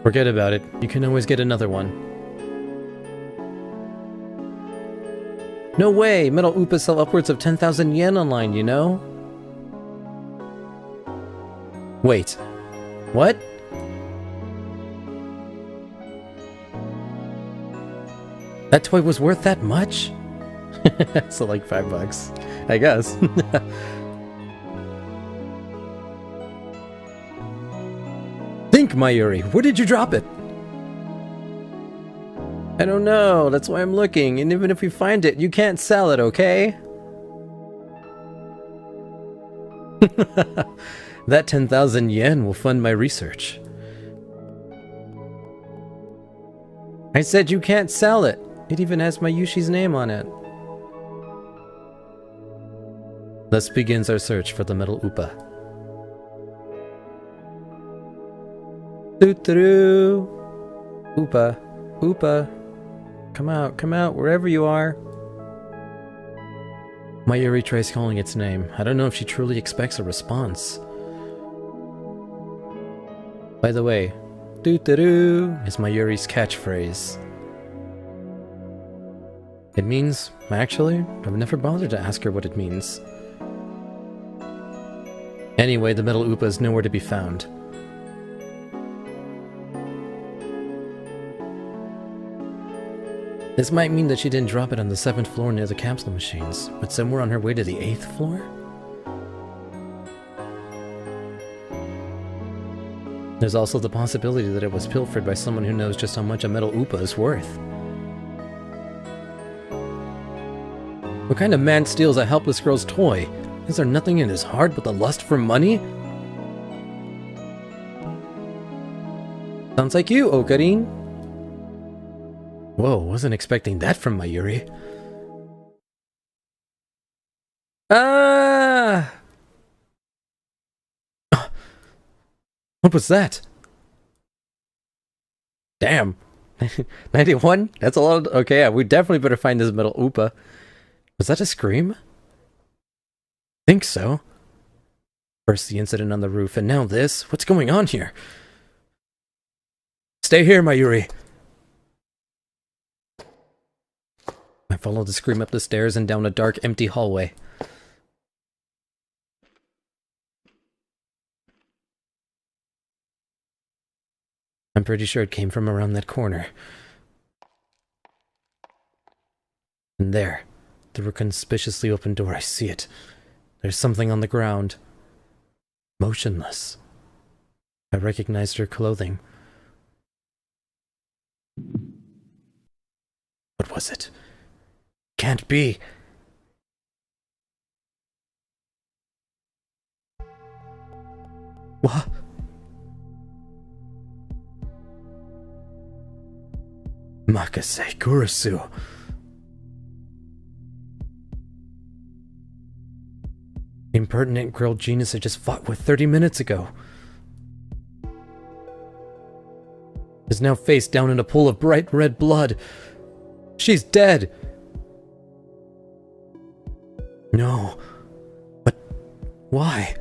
Forget about it. You can always get another one. No way! Metal Oopas sell upwards of 10,000 yen online, you know? Wait. What? That toy was worth that much? So like $5, I guess. Think, Mayuri, where did you drop it? I don't know, that's why I'm looking, and even if we find it, you can't sell it, okay? That 10,000 yen will fund my research. I said you can't sell it. It even has Mayushi's name on it. Thus begins our search for the Metal Oopa. Doo-doo-doo. Oopa. Oopa. Come out, wherever you are. Mayuri tries calling its name. I don't know if she truly expects a response. By the way, doo-doo-doo is Mayuri's catchphrase. It means, actually, I've never bothered to ask her what it means. Anyway, the Metal Oopa is nowhere to be found. This might mean that she didn't drop it on the 7th floor near the capsule machines, but somewhere on her way to the 8th floor? There's also the possibility that it was pilfered by someone who knows just how much a Metal Oopa is worth. What kind of man steals a helpless girl's toy? Is there nothing in his heart but the lust for money? Sounds like you, Ocarine. Whoa, wasn't expecting that from Mayuri. Ah! What was that? Damn. 91? That's a lot. Okay, yeah, we definitely better find this Metal Oopa. Was that a scream? Think so. First the incident on the roof, and now this? What's going on here? Stay here, Mayuri. I followed the scream up the stairs and down a dark, empty hallway. I'm pretty sure it came from around that corner. And there, through a conspicuously open door, I see it. There's something on the ground. Motionless. I recognized her clothing. What was it? Can't be. What? Makase Kurusu. The impertinent girl genius I just fought with 30 minutes ago is now face down in a pool of bright red blood. She's dead. No. But why?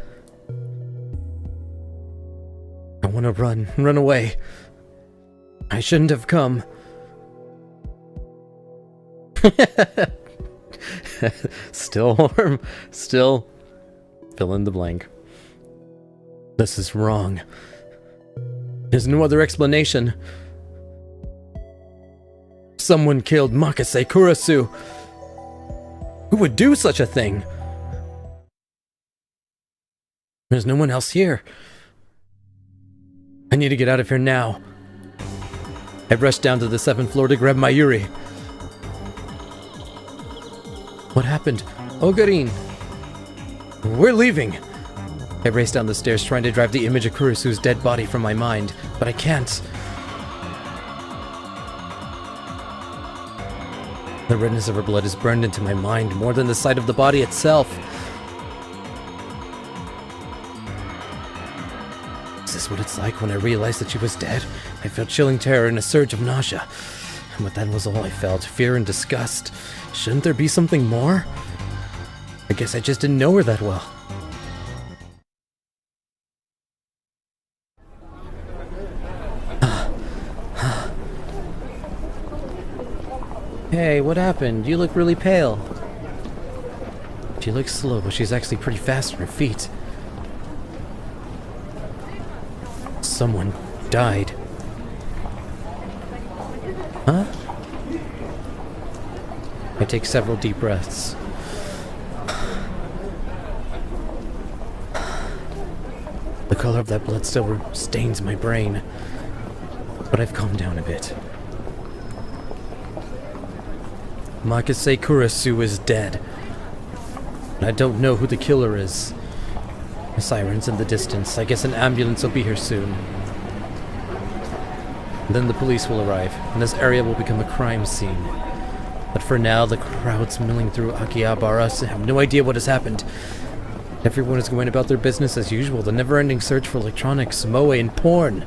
I want to run away. I shouldn't have come. Still warm. Still. Fill in the blank. This is wrong. There's no other explanation. Someone killed Makase Kurusu. Who would do such a thing? There's no one else here. I need to get out of here now. I rushed down to the 7th floor to grab Mayuri. What happened? Ogarin! We're leaving! I raced down the stairs trying to drive the image of Kurusu's dead body from my mind, but I can't. The redness of her blood is burned into my mind more than the sight of the body itself. Is this what it's like when I realized that she was dead? I felt chilling terror and a surge of nausea. But that was all I felt, fear and disgust. Shouldn't there be something more? I guess I just didn't know her that well. Hey, what happened? You look really pale. She looks slow, but she's actually pretty fast on her feet. Someone died. Huh? I take several deep breaths. The color of that blood still stains my brain, but I've calmed down a bit. Makase Kurisu is dead. I don't know who the killer is. The sirens in the distance. I guess an ambulance will be here soon. And then the police will arrive, and this area will become a crime scene. But for now, the crowd's milling through Akihabara, so I have no idea what has happened. Everyone is going about their business as usual, the never-ending search for electronics, moe, and porn.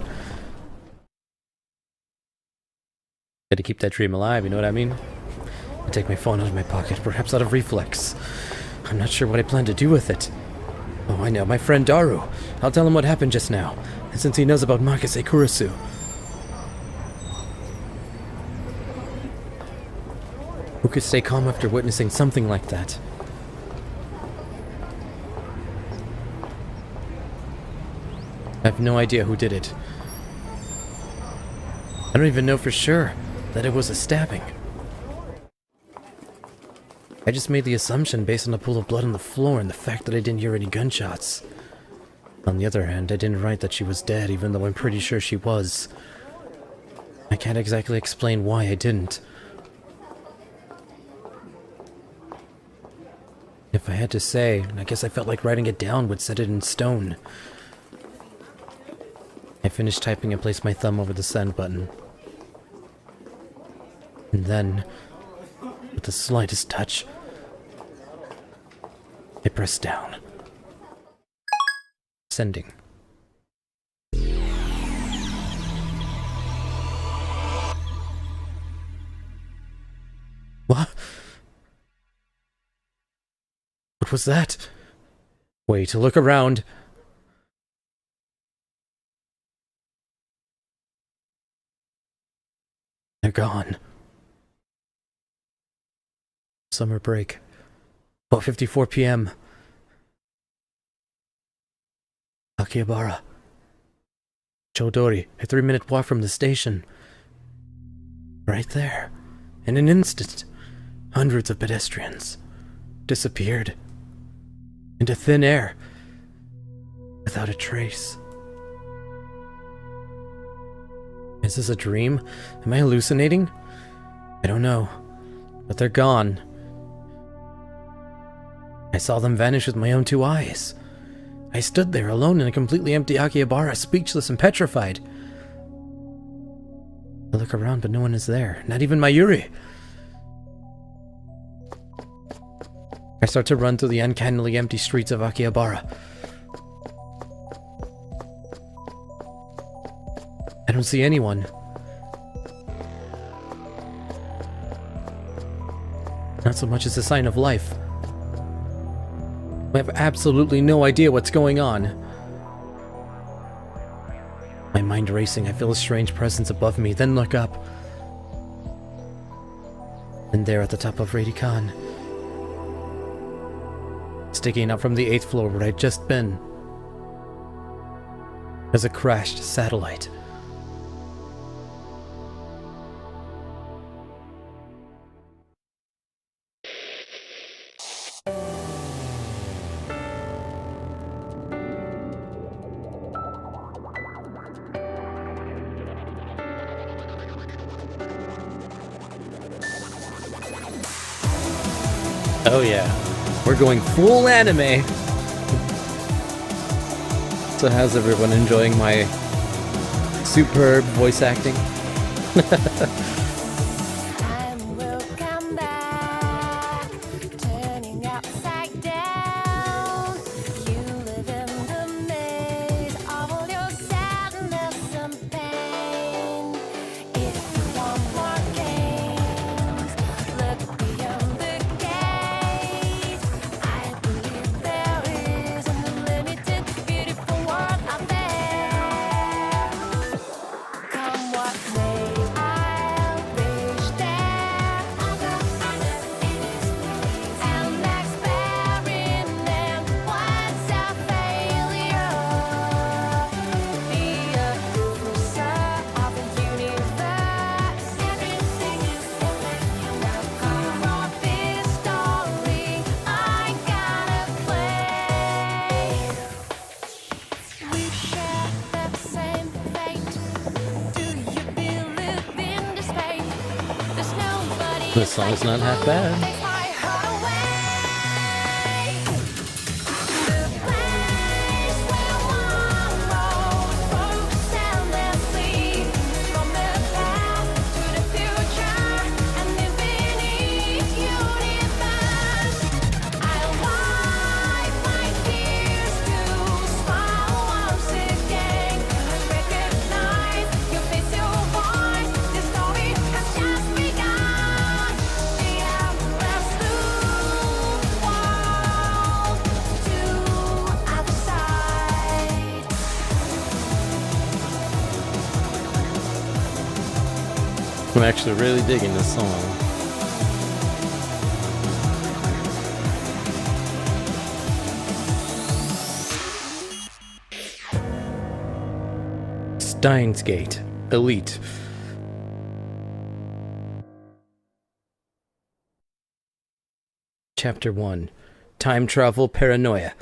Gotta keep that dream alive, you know what I mean? I take my phone out of my pocket, perhaps out of reflex. I'm not sure what I plan to do with it. Oh, I know, my friend Daru. I'll tell him what happened just now, and since he knows about Makase Kurisu. Who could stay calm after witnessing something like that? I have no idea who did it. I don't even know for sure that it was a stabbing. I just made the assumption based on the pool of blood on the floor and the fact that I didn't hear any gunshots. On the other hand, I didn't write that she was dead, even though I'm pretty sure she was. I can't exactly explain why I didn't. If I had to say, I guess I felt like writing it down would set it in stone. I finished typing and placed my thumb over the send button. And then, with the slightest touch, I pressed down. Sending. What? What was that? Wait, look around. They're gone. Summer break. 12:54 p.m. Akihabara. Chodori, a 3-minute walk from the station. Right there. In an instant, hundreds of pedestrians disappeared into thin air without a trace. Is this a dream? Am I hallucinating? I don't know, but they're gone. I saw them vanish with my own 2 eyes. I stood there alone in a completely empty Akihabara, speechless and petrified. I look around, but no one is there, not even Mayuri. I start to run through the uncannily empty streets of Akihabara. I don't see anyone. Not so much as a sign of life. I have absolutely no idea what's going on. My mind racing, I feel a strange presence above me, then look up. And there at the top of Radikan, sticking up from the 8th floor where I'd just been, is a crashed satellite. Oh yeah, we're going full anime. So how's everyone enjoying my superb voice acting? Time will come back, turning upside down. You live in the maze of all your sadness and pain. If you want more games, look beyond the gate. I believe there is an unlimited, beautiful world out there. Come what may, I'll This song's not half bad. Take my heart away. The place where one road folks endlessly from the past to the future and infinite universe. I'll wipe my tears to smile once again and recognize your face, your voice. The story has just begun. The endless loop world to other side. I'm actually really digging this song. Steins Gate. Elite. Chapter 1. Time Travel Paranoia.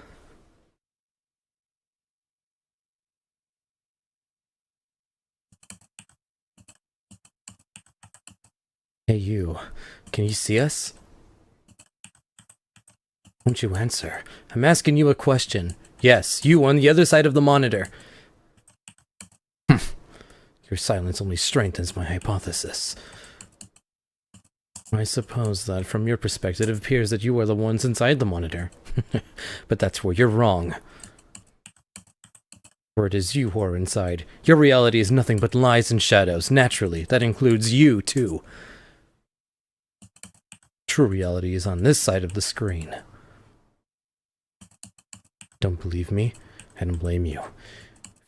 Hey you, can you see us? Won't you answer? I'm asking you a question. Yes, you on the other side of the monitor. Your silence only strengthens my hypothesis. I suppose that from your perspective it appears that you are the ones inside the monitor. But that's where you're wrong. For it is you who are inside. Your reality is nothing but lies and shadows. Naturally, that includes you too. True reality is on this side of the screen. Don't believe me? I don't blame you.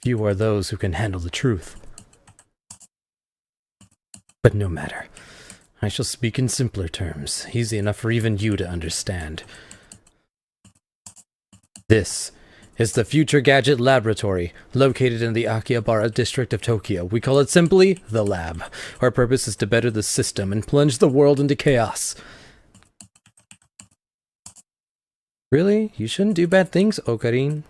Few are those who can handle the truth. But no matter. I shall speak in simpler terms, easy enough for even you to understand. This is the Future Gadget Laboratory, located in the Akihabara district of Tokyo. We call it simply the Lab. Our purpose is to better the system and plunge the world into chaos. Really? You shouldn't do bad things, Okarin.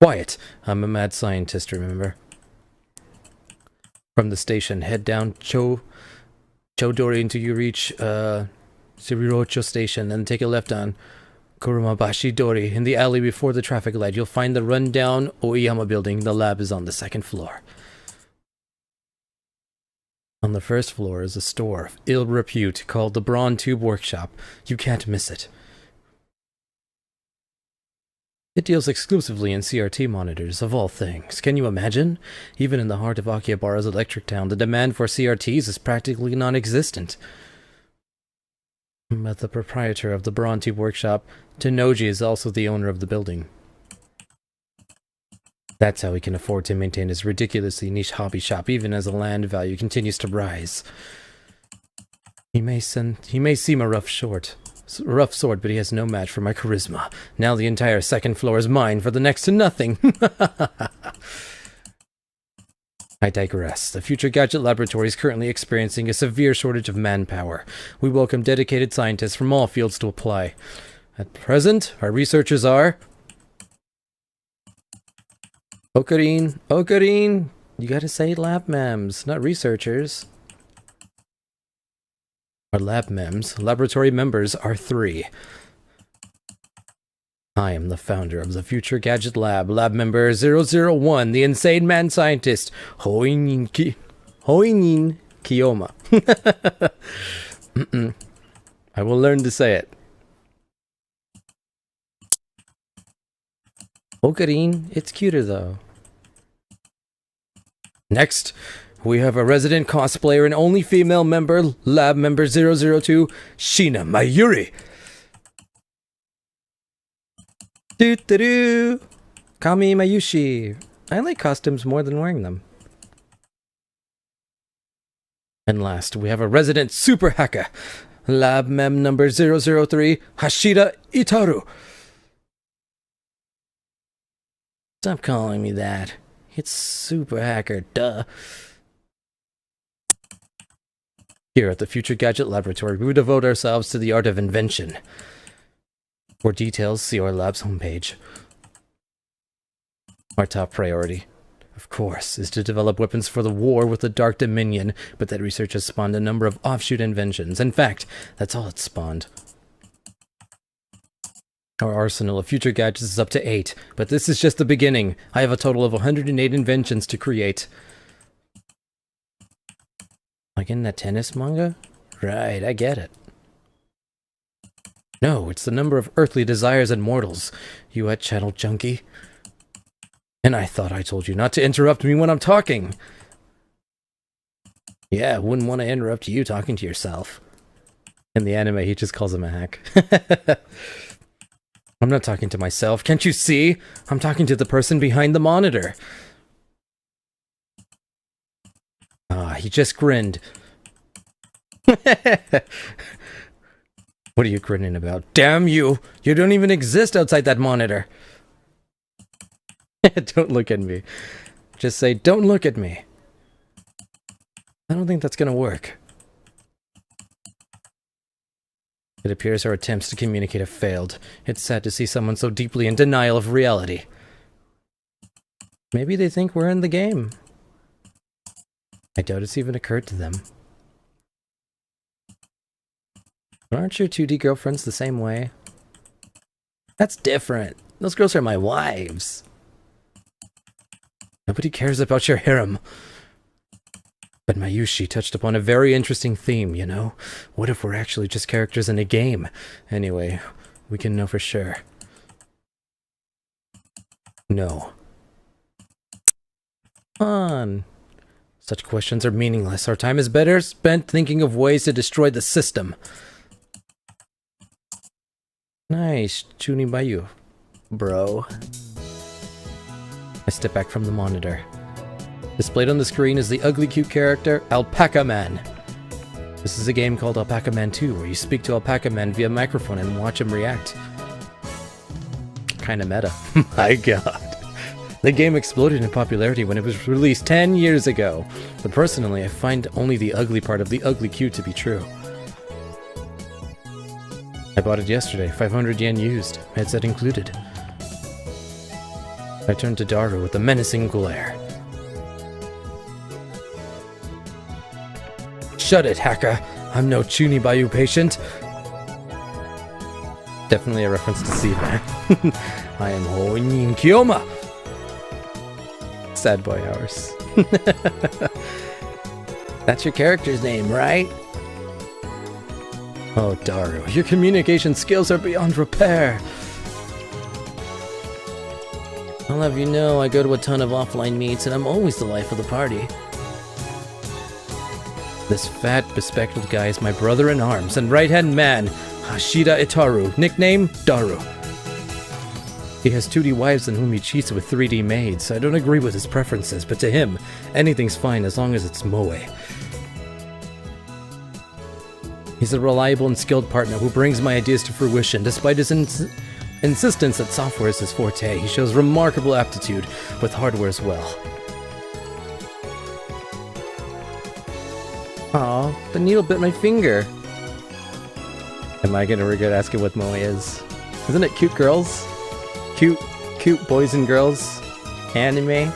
Quiet. I'm a mad scientist, remember? From the station, head down Chodori until you reach Shirirocho Station, then take a left on Kurumabashi Dori. In the alley before the traffic light, you'll find the rundown Oiyama building. The lab is on the second floor. On the first floor is a store of ill repute called the Braun Tube Workshop. You can't miss it. It deals exclusively in CRT monitors, of all things. Can you imagine? Even in the heart of Akihabara's electric town, the demand for CRTs is practically non-existent. But the proprietor of the Braun Tube Workshop, Tenoji, is also the owner of the building. That's how he can afford to maintain his ridiculously niche hobby shop, even as the land value continues to rise. He may seem a rough sword, but he has no match for my charisma. Now the entire second floor is mine for the next to nothing. I digress. The Future Gadget Laboratory is currently experiencing a severe shortage of manpower. We welcome dedicated scientists from all fields to apply. At present, our researchers are... Okarin! You gotta say lab mems, not researchers. Our lab mems, laboratory members, are 3. I am the founder of the Future Gadget Lab, lab member 001, the insane man scientist, Hoinin Kiyoma. I will learn to say it. Okarin, it's cuter though. Next, we have a resident cosplayer and only female member, lab member 002, Shina Mayuri. Doo-doo-doo! Kami Mayushi. I like costumes more than wearing them. And last, we have a resident super hacker, lab mem number 003, Hashida Itaru. Stop calling me that. It's super hacker, duh. Here at the Future Gadget Laboratory, we devote ourselves to the art of invention. For details, see our lab's homepage. Our top priority, of course, is to develop weapons for the war with the Dark Dominion, but that research has spawned a number of offshoot inventions. In fact, that's all it's spawned. Our arsenal of future gadgets is up to 8, but this is just the beginning. I have a total of 108 inventions to create. Like in that tennis manga? Right, I get it. No, it's the number of earthly desires and mortals, you at channel junkie. And I thought I told you not to interrupt me when I'm talking. Yeah, wouldn't want to interrupt you talking to yourself. In the anime, he just calls him a hack. I'm not talking to myself, can't you see? I'm talking to the person behind the monitor. Ah, he just grinned. What are you grinning about? Damn you! You don't even exist outside that monitor! Don't look at me. Just say, don't look at me. I don't think that's gonna work. It appears our attempts to communicate have failed. It's sad to see someone so deeply in denial of reality. Maybe they think we're in the game. I doubt it's even occurred to them. But aren't your 2D girlfriends the same way? That's different. Those girls are my wives. Nobody cares about your harem. But Mayushi touched upon a very interesting theme, you know? What if we're actually just characters in a game? Anyway, we can know for sure. No. Come on. Such questions are meaningless. Our time is better spent thinking of ways to destroy the system. Nice, Chuni Bayu, bro. I step back from the monitor. Displayed on the screen is the ugly cute character, Alpaca Man. This is a game called Alpaca Man 2, where you speak to Alpaca Man via microphone and watch him react. Kinda meta. My god. The game exploded in popularity when it was released 10 years ago, but personally I find only the ugly part of the ugly cute to be true. I bought it yesterday, 500 yen used, headset included. I turned to Daru with a menacing glare. Shut it, hacker! I'm no Chuni Bayu patient! Definitely a reference to Seaman. I am Hoinin Kiyoma! Sad boy hours. That's your character's name, right? Oh, Daru, your communication skills are beyond repair! I'll have you know I go to a ton of offline meets and I'm always the life of the party. This fat, bespectacled guy is my brother in arms and right-hand man, Hashida Itaru, nickname Daru. He has 2D wives in whom he cheats with 3D maids. I don't agree with his preferences, but to him, anything's fine as long as it's moe. He's a reliable and skilled partner who brings my ideas to fruition. Despite his insistence that software is his forte, he shows remarkable aptitude with hardware as well. Aw, the needle bit my finger. Am I gonna regret asking what moe is? Isn't it cute girls? Cute boys and girls? Anime?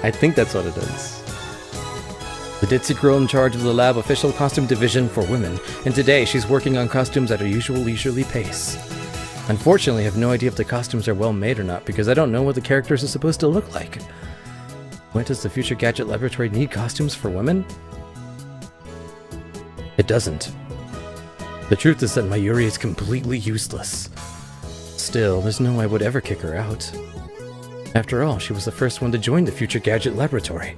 I think that's what it is. The ditzy girl in charge of the lab official costume division for women, and today she's working on costumes at her usual leisurely pace. Unfortunately, I have no idea if the costumes are well made or not, because I don't know what the characters are supposed to look like. Why does the Future Gadget Laboratory need costumes for women? It doesn't. The truth is that Mayuri is completely useless. Still, there's no way I would ever kick her out. After all, she was the first one to join the Future Gadget Laboratory.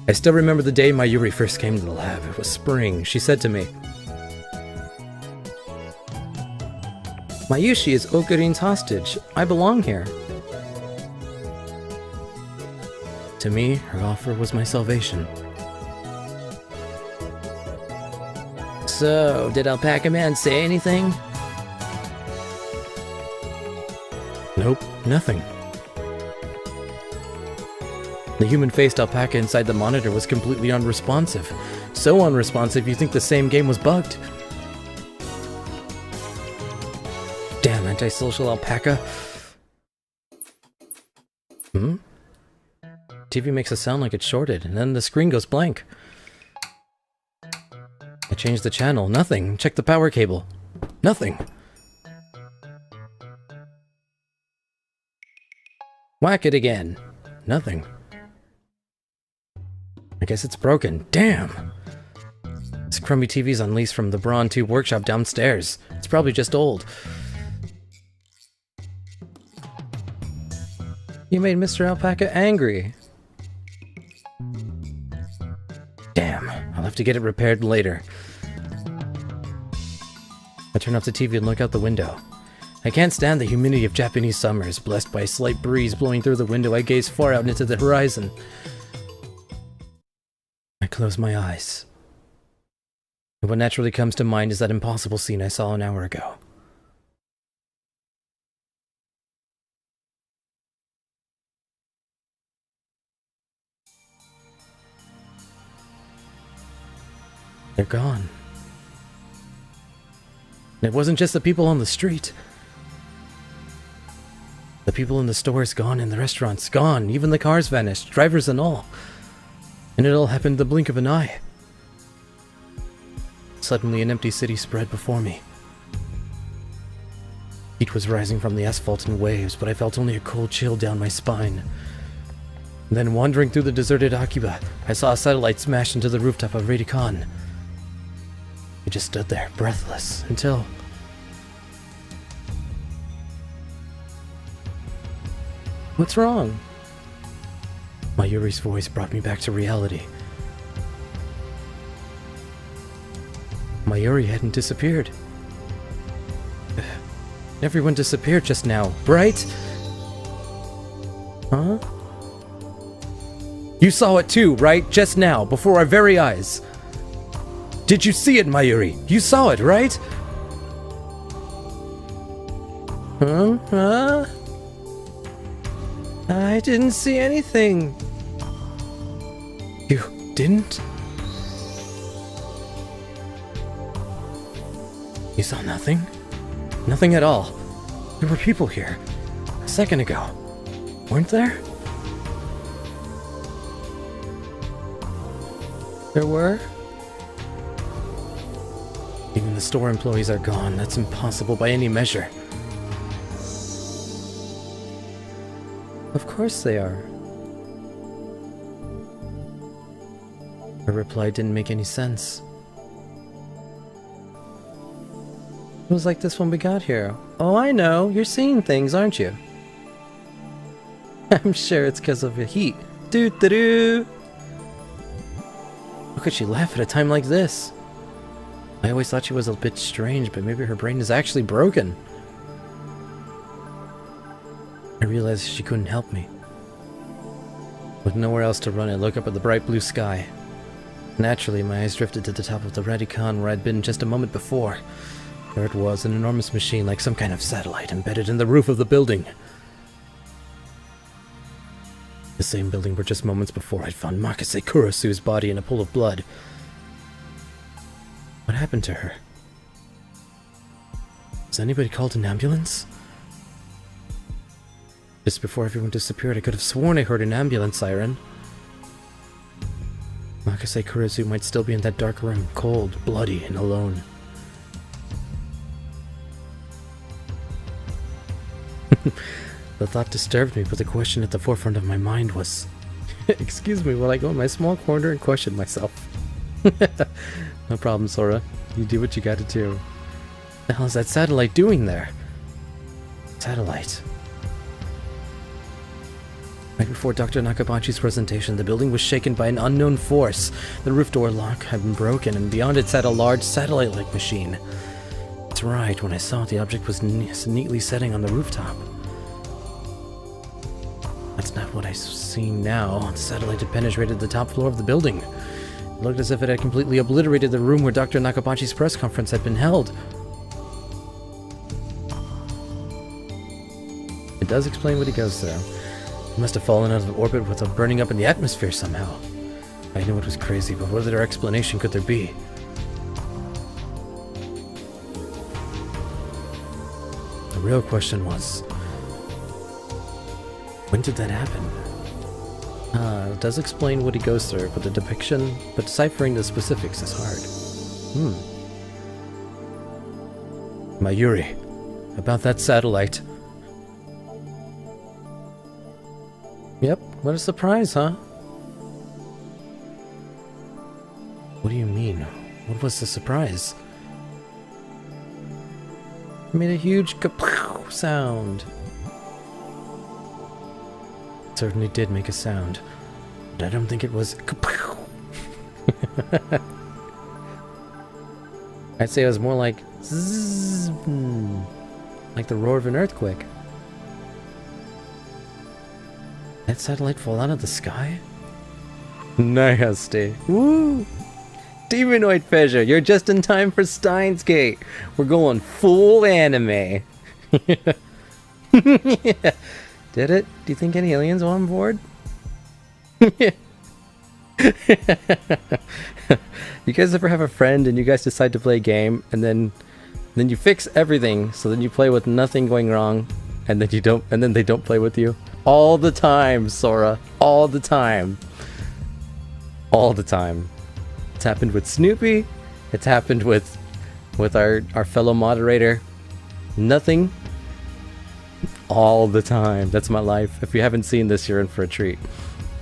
I still remember the day Mayuri first came to the lab. It was spring. She said to me, Mayushi is Okarin's hostage. I belong here. To me, her offer was my salvation. So, did Alpaca Man say anything? Nope, nothing. The human-faced alpaca inside the monitor was completely unresponsive. So unresponsive you think the same game was bugged. Damn antisocial alpaca. TV makes a sound like it's shorted, and then the screen goes blank. I changed the channel. Nothing. Check the power cable. Nothing. Whack it again. Nothing. I guess it's broken. Damn! This crummy TV's on lease from the Braun Tube workshop downstairs. It's probably just old. You made Mr. Alpaca angry. Damn, I'll have to get it repaired later. I turn off the TV and look out the window. I can't stand the humidity of Japanese summers. Blessed by a slight breeze blowing through the window, I gaze far out into the horizon. I close my eyes. And what naturally comes to mind is that impossible scene I saw an hour ago. They're gone. And it wasn't just the people on the street. The people in the stores gone, and the restaurants gone, even the cars vanished, drivers and all. And it all happened in the blink of an eye. Suddenly an empty city spread before me. Heat was rising from the asphalt in waves, but I felt only a cold chill down my spine. And then wandering through the deserted Akiba, I saw a satellite smash into the rooftop of Radicon. I just stood there, breathless, until... What's wrong? Mayuri's voice brought me back to reality. Mayuri hadn't disappeared. Everyone disappeared just now, right? Huh? You saw it too, right? Just now, before our very eyes. Did you see it, Mayuri? You saw it, right? Huh? I didn't see anything. You didn't? You saw nothing? Nothing at all. There were people here. A second ago. Weren't there? There were? Even the store employees are gone. That's impossible by any measure. Of course they are. Her reply didn't make any sense. It was like this when we got here. Oh, I know. You're seeing things, aren't you? I'm sure it's because of the heat. Doo-doo-doo! How could she laugh at a time like this? I always thought she was a bit strange, but maybe her brain is actually broken. I realized she couldn't help me. With nowhere else to run, I look up at the bright blue sky. Naturally, my eyes drifted to the top of the Radicon where I'd been just a moment before. There it was, an enormous machine like some kind of satellite embedded in the roof of the building. The same building where just moments before I'd found Makase Kurasu's body in a pool of blood. What happened to her? Has anybody called an ambulance? Just before everyone disappeared, I could have sworn I heard an ambulance siren. Makase Kurasu might still be in that dark room, cold, bloody, and alone. The thought disturbed me, but the question at the forefront of my mind was... Excuse me while I go in my small corner and question myself. No problem, Sora. You do what you gotta do. What the hell is that satellite doing there? Satellite. Right before Dr. Nakabachi's presentation, the building was shaken by an unknown force. The roof door lock had been broken, and beyond it sat a large satellite-like machine. That's right, when I saw it, the object was neatly setting on the rooftop. That's not what I see now. The satellite had penetrated the top floor of the building. It looked as if it had completely obliterated the room where Dr. Nakabachi's press conference had been held. It does explain what he goes through. He must have fallen out of orbit without burning up in the atmosphere somehow. I knew it was crazy, but what other explanation could there be? The real question was, when did that happen? It does explain what he goes through, but deciphering the specifics is hard. Mayuri, about that satellite. Yep, what a surprise, huh? What do you mean? What was the surprise? It made a huge kapow sound. It certainly did make a sound, but I don't think it was kapow. I'd say it was more like zzz, like the roar of an earthquake. That satellite fall out of the sky? Nasty. Woo! Demonoid Fissure, you're just in time for Steins Gate. We're going full anime. Yeah. Did it? Do you think any aliens were on board? You guys ever have a friend and you guys decide to play a game and then you fix everything, so then you play with nothing going wrong, and then they don't play with you? All the time, Sora. All the time. All the time. It's happened with Snoopy. It's happened with our fellow moderator. Nothing. All the time. That's my life. If you haven't seen this, you're in for a treat.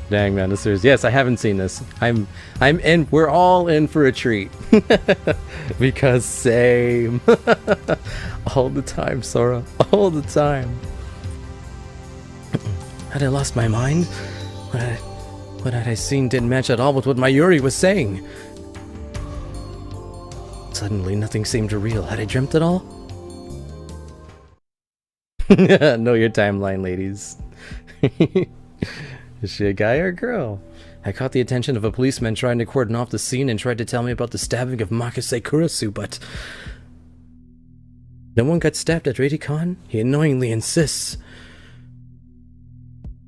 Dang, man, this is... Yes, I haven't seen this. I'm in... We're all in for a treat. Because same. All the time, Sora. All the time. Had I lost my mind? What had I seen didn't match at all with what Mayuri was saying. Suddenly, nothing seemed real. Had I dreamt it all? Know your timeline, ladies. Is she a guy or a girl? I caught the attention of a policeman trying to cordon off the scene and tried to tell me about the stabbing of Makase Kurisu, but... No one got stabbed at Radicon? He annoyingly insists.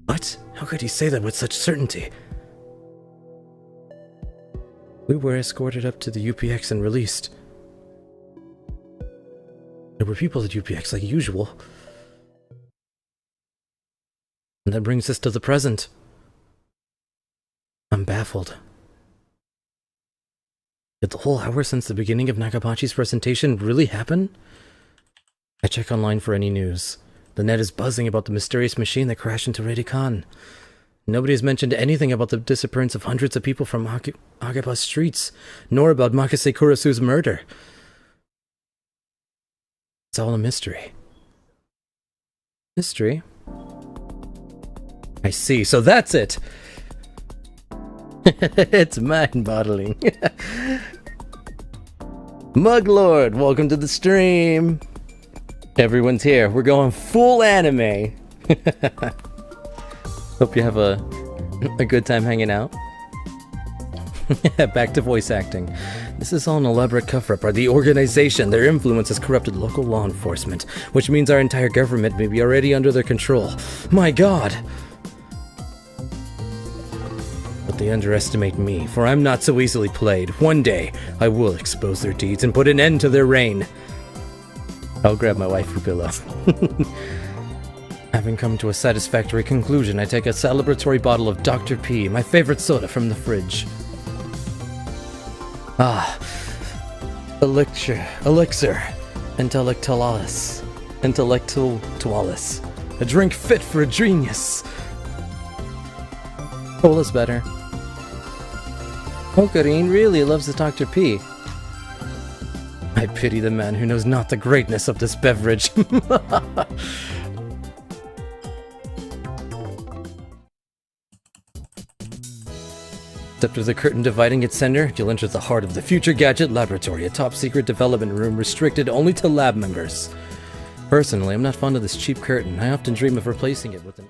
What? How could he say that with such certainty? We were escorted up to the UPX and released. There were people at UPX like usual. And that brings us to the present. I'm baffled. Did the whole hour since the beginning of Nakabachi's presentation really happen? I check online for any news. The net is buzzing about the mysterious machine that crashed into Radicon. Nobody has mentioned anything about the disappearance of hundreds of people from Agaba's streets, nor about Makase Kurisu's murder. It's all a mystery. Mystery? I see, so that's it! It's mind-boggling. Muglord, welcome to the stream! Everyone's here, we're going full anime! Hope you have a good time hanging out. Back to voice acting. This is all an elaborate cover-up by the organization. Their influence has corrupted local law enforcement, which means our entire government may be already under their control. My god! But they underestimate me, for I'm not so easily played. One day, I will expose their deeds and put an end to their reign. I'll grab my waifu pillow. Having come to a satisfactory conclusion, I take a celebratory bottle of Dr. P, my favorite soda, from the fridge. Ah, elixir, intellectualis, a drink fit for a genius. Cola's better. Ocarine really loves the Dr. P. I pity the man who knows not the greatness of this beverage. Step through the curtain dividing its center, you'll enter the heart of the Future Gadget Laboratory, a top-secret development room restricted only to lab members. Personally, I'm not fond of this cheap curtain. I often dream of replacing it with an